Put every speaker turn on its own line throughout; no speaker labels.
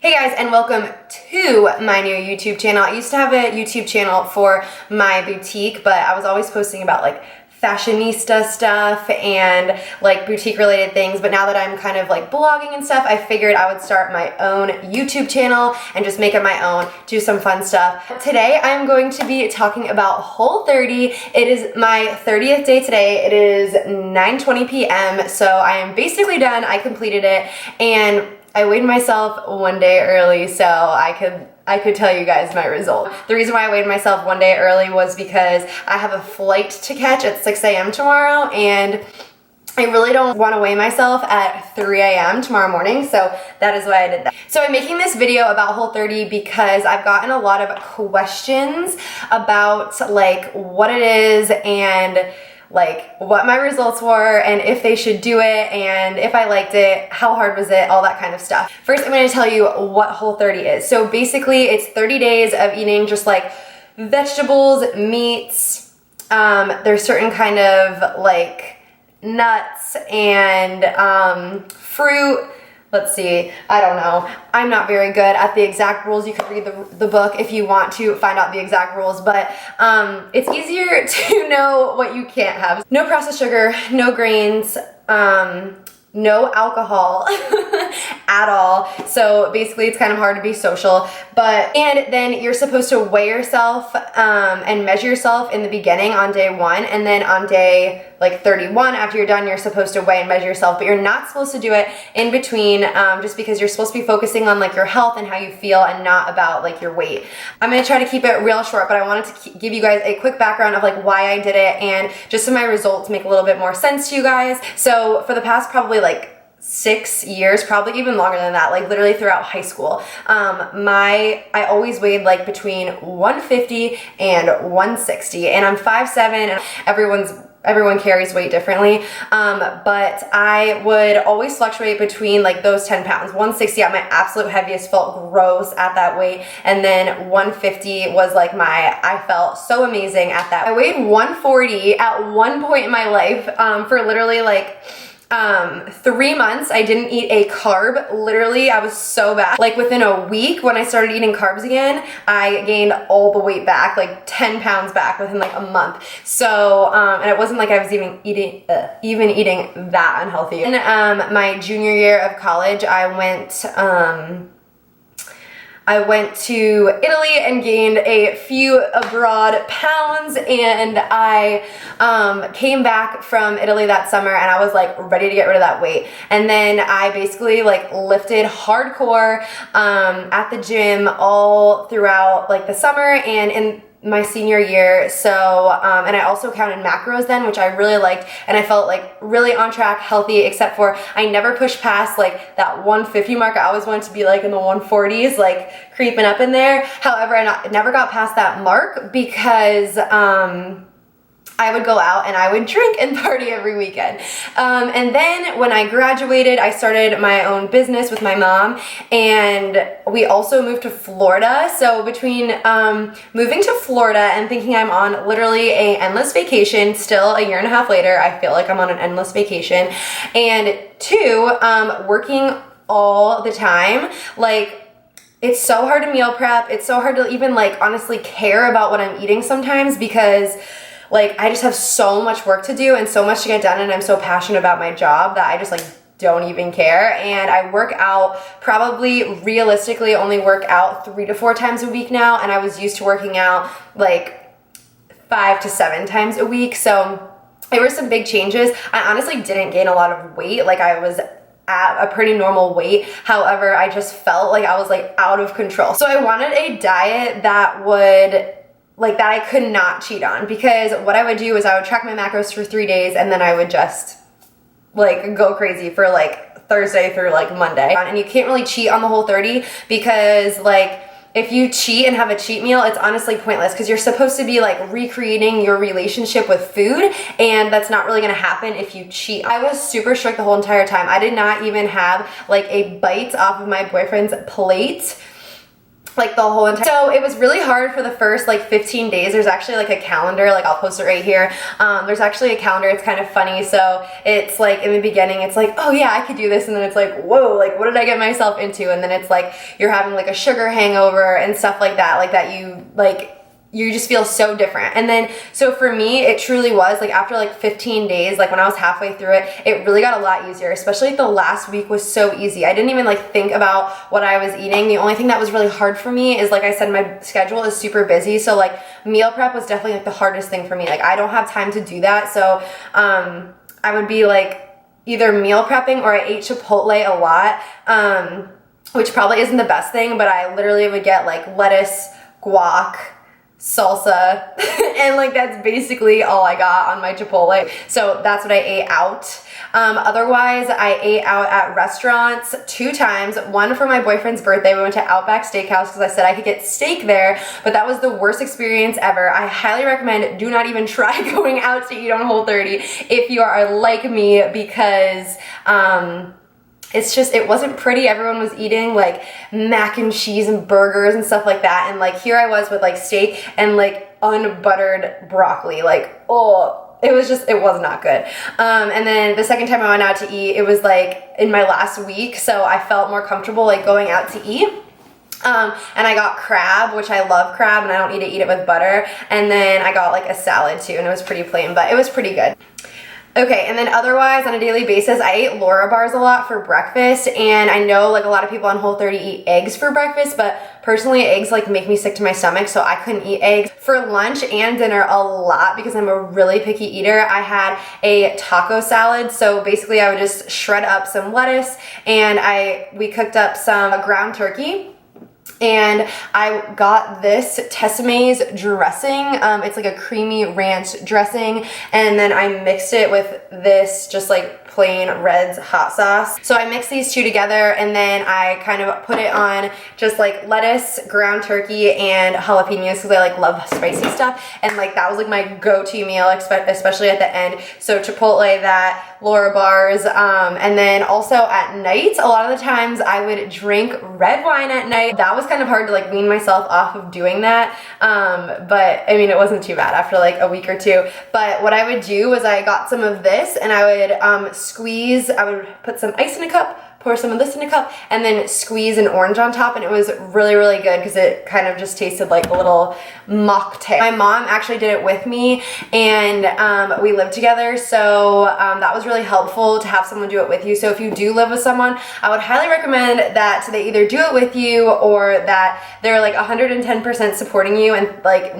Hey guys, and welcome to my new YouTube channel. I used to have a YouTube channel for my boutique, but I was always posting about like fashionista stuff and like boutique related things. But now that I'm kind of like blogging and stuff, I figured I would start my own YouTube channel and just make it my own, do some fun stuff. Today I'm going to be talking about Whole30. It is my 30th day today. It is 9:20 p.m. So I am basically done. I completed it and I weighed myself one day early so I could tell you guys my result. The reason why I weighed myself one day early was because I have a flight to catch at 6 a.m. tomorrow and I really don't want to weigh myself at 3 a.m. tomorrow morning, so that is why I did that. So I'm making this video about Whole30 because I've gotten a lot of questions about like what it is and like what my results were and if they should do it and if I liked it, how hard was it, all that kind of stuff. First, I'm going to tell you what Whole30 is. So basically it's 30 days of eating just like vegetables, meats, there's certain kind of like nuts and fruit. Let's see, I don't know. I'm not very good at the exact rules. You can read the book if you want to find out the exact rules, but it's easier to know what you can't have. No processed sugar, no grains, no alcohol at all. So basically it's kind of hard to be social, and then you're supposed to weigh yourself and measure yourself in the beginning on day 1, and then on day like 31 after you're done you're supposed to weigh and measure yourself, but you're not supposed to do it in between just because you're supposed to be focusing on like your health and how you feel and not about like your weight. I'm gonna try to keep it real short, but I wanted to give you guys a quick background of like why I did it and just so my results make a little bit more sense to you guys. So for the past probably like 6 years, probably even longer than that, like literally throughout high school, I always weighed like between 150 and 160, and I'm 5'7", and everyone carries weight differently, but I would always fluctuate between like those 10 pounds. 160 at my absolute heaviest, felt gross at that weight, and then 150 was like I felt so amazing at that. I weighed 140 at one point in my life for literally like 3 months. I didn't eat a carb. Literally, I was so bad. Like within a week when I started eating carbs again, I gained all the weight back, like 10 pounds back within like a month. So, and it wasn't like I was even eating that unhealthy. In my junior year of college, I went to Italy and gained a few abroad pounds, and I came back from Italy that summer and I was like ready to get rid of that weight. And then I basically like lifted hardcore at the gym all throughout like the summer and in my senior year. So, and I also counted macros then, which I really liked, and I felt like really on track, healthy, except for I never pushed past like that 150 mark. I always wanted to be like in the 140s, like creeping up in there. However, I never got past that mark because, I would go out and I would drink and party every weekend. And then when I graduated, I started my own business with my mom, and we also moved to Florida. So between moving to Florida and thinking I'm on literally a endless vacation, still a year and a half later, I feel like I'm on an endless vacation, and 2, working all the time, like it's so hard to meal prep. It's so hard to even like honestly care about what I'm eating sometimes because like I just have so much work to do and so much to get done, and I'm so passionate about my job that I just like don't even care. And I work out, probably realistically only work out 3 to 4 times a week now, and I was used to working out like 5 to 7 times a week. So there were some big changes. I honestly didn't gain a lot of weight. Like I was at a pretty normal weight. However, I just felt like I was like out of control. So I wanted a diet that I could not cheat on, because what I would do is I would track my macros for 3 days and then I would just like go crazy for like Thursday through like Monday. And you can't really cheat on the Whole30 because like if you cheat and have a cheat meal, it's honestly pointless because you're supposed to be like recreating your relationship with food, and that's not really gonna happen if you cheat. I was super strict the whole entire time. I did not even have like a bite off of my boyfriend's plate like the whole entire, so it was really hard for the first like 15 days. There's actually like a calendar, like I'll post it right here. There's actually a calendar, it's kind of funny. So it's like in the beginning, it's like, oh yeah, I could do this. And then it's like, whoa, like what did I get myself into? And then it's like, you're having like a sugar hangover and stuff like that you just feel so different. And then, so for me, it truly was like after like 15 days, like when I was halfway through it, it really got a lot easier, especially like the last week was so easy. I didn't even like think about what I was eating. The only thing that was really hard for me is, like I said, my schedule is super busy. So like meal prep was definitely like the hardest thing for me. Like I don't have time to do that. So I would be like either meal prepping or I ate Chipotle a lot, which probably isn't the best thing, but I literally would get like lettuce, guac, salsa, and like that's basically all I got on my Chipotle. So that's what I ate out. Otherwise, I ate out at restaurants 2 times. One for my boyfriend's birthday. We went to Outback Steakhouse because I said I could get steak there, but that was the worst experience ever. I highly recommend do not even try going out to eat on Whole30 if you are like me, because it wasn't pretty. Everyone was eating like mac and cheese and burgers and stuff like that. And like here I was with like steak and like unbuttered broccoli. Like, oh, it was not good. And then the second time I went out to eat, it was like in my last week. So I felt more comfortable like going out to eat. And I got crab, which I love crab and I don't need to eat it with butter. And then I got like a salad too, and it was pretty plain, but it was pretty good. Okay, and then otherwise on a daily basis, I ate Laura bars a lot for breakfast, and I know like a lot of people on Whole30 eat eggs for breakfast, but personally eggs like make me sick to my stomach, so I couldn't eat eggs. For lunch and dinner a lot, because I'm a really picky eater, I had a taco salad. So basically I would just shred up some lettuce, and we cooked up some ground turkey. And I got this Tessemae's dressing. It's like a creamy ranch dressing. And then I mixed it with this just like plain Red's hot sauce. So I mixed these two together, and then I kind of put it on just like lettuce, ground turkey, and jalapenos because I like love spicy stuff. And like that was like my go-to meal, especially at the end. So Chipotle, that, Laura bars, and then also at night, a lot of the times I would drink red wine at night. That was kind of hard to like wean myself off of doing that, but I mean it wasn't too bad after like a week or two. But what I would do was I got some of this and I would I would put some ice in a cup, pour some of this in a cup, and then squeeze an orange on top, and it was really, really good because it kind of just tasted like a little mocktail. My mom actually did it with me, and we lived together, so that was really helpful to have someone do it with you. So if you do live with someone, I would highly recommend that they either do it with you or that they're like 110% supporting you and like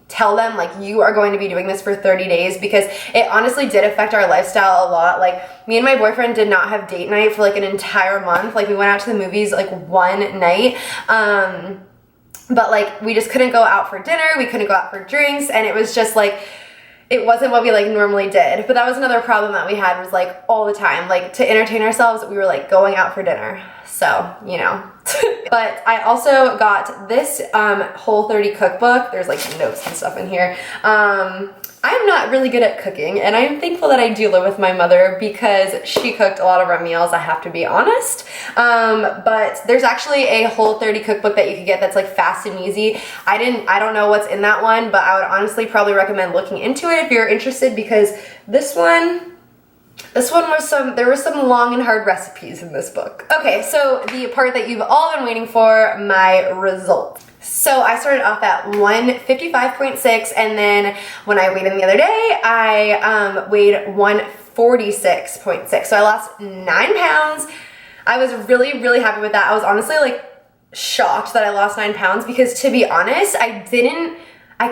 tell them like you are going to be doing this for 30 days, because it honestly did affect our lifestyle a lot. Like me and my boyfriend did not have date night for like an entire month. Like we went out to the movies like one night, but like we just couldn't go out for dinner, we couldn't go out for drinks, and it was just like it wasn't what we like normally did. But that was another problem that we had, was like all the time, like to entertain ourselves, we were like going out for dinner. So, you know. But I also got this Whole30 cookbook. There's like notes and stuff in here. I'm not really good at cooking, and I'm thankful that I do live with my mother because she cooked a lot of our meals, I have to be honest. But there's actually a Whole30 cookbook that you could get that's like fast and easy. I don't know what's in that one, but I would honestly probably recommend looking into it if you're interested, because this one was there were some long and hard recipes in this book. Okay, so the part that you've all been waiting for, my results. So I started off at 155.6, and then when I weighed in the other day, I weighed 146.6. So I lost 9 pounds. I was really, really happy with that. I was honestly like shocked that I lost 9 pounds, because to be honest, I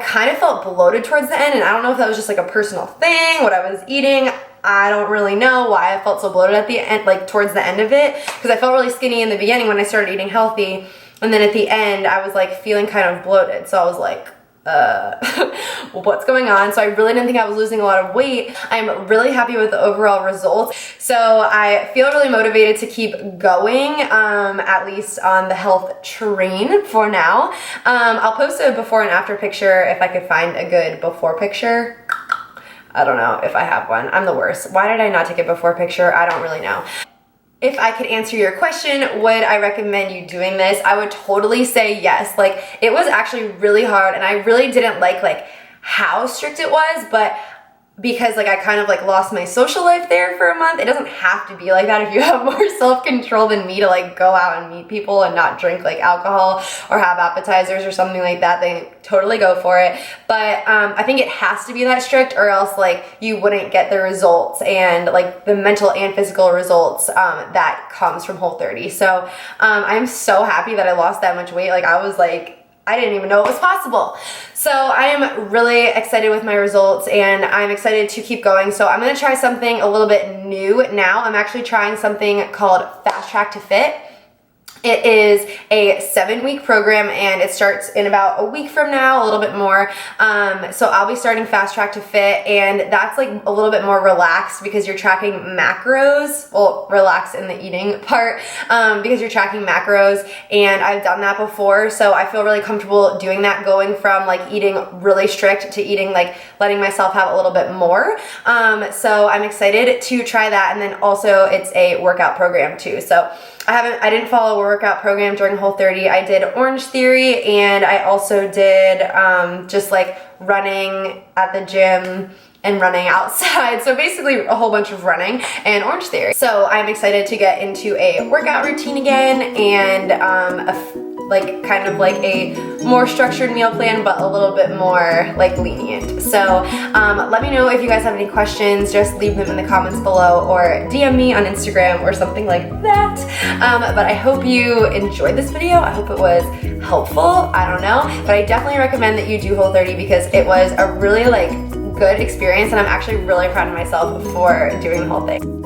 kind of felt bloated towards the end, and I don't know if that was just like a personal thing, what I was eating. I don't really know why I felt so bloated at the end, like towards the end of it, because I felt really skinny in the beginning when I started eating healthy, and then at the end I was like feeling kind of bloated. So I was like, well, what's going on? So I really didn't think I was losing a lot of weight. I'm really happy with the overall results. So I feel really motivated to keep going, at least on the health train for now. I'll post a before and after picture if I could find a good before picture. I don't know if I have one. I'm the worst. Why did I not take a before picture? I don't really know. if I could answer your question, would I recommend you doing this? I would totally say yes. Like, it was actually really hard, and I really didn't like how strict it was, but because like I kind of like lost my social life there for a month. It doesn't have to be like that if you have more self-control than me to like go out and meet people and not drink like alcohol or have appetizers or something like that. Then totally go for it. But I think it has to be that strict, or else like you wouldn't get the results and like the mental and physical results that comes from Whole30. So I'm so happy that I lost that much weight. Like, I was like, I didn't even know it was possible. So I am really excited with my results, and I'm excited to keep going. So I'm gonna try something a little bit new now. I'm actually trying something called Fast Track to Fit. It is a 7-week program, and it starts in about a week from now, a little bit more. So I'll be starting Fast Track to Fit, and that's like a little bit more relaxed because you're tracking macros. Well, relaxed in the eating part, because you're tracking macros, and I've done that before. So I feel really comfortable doing that, going from like eating really strict to eating like letting myself have a little bit more. So I'm excited to try that. And then also it's a workout program too. So I didn't follow a workout program during Whole30. I did Orange Theory, and I also did just like running at the gym and running outside. So basically a whole bunch of running and Orange Theory. So I'm excited to get into a workout routine again, and like kind of like a more structured meal plan, but a little bit more like lenient. So let me know if you guys have any questions. Just leave them in the comments below or DM me on Instagram or something like that. But I hope you enjoyed this video. I hope it was helpful. I don't know, but I definitely recommend that you do Whole30 because it was a really like good experience, and I'm actually really proud of myself for doing the whole thing.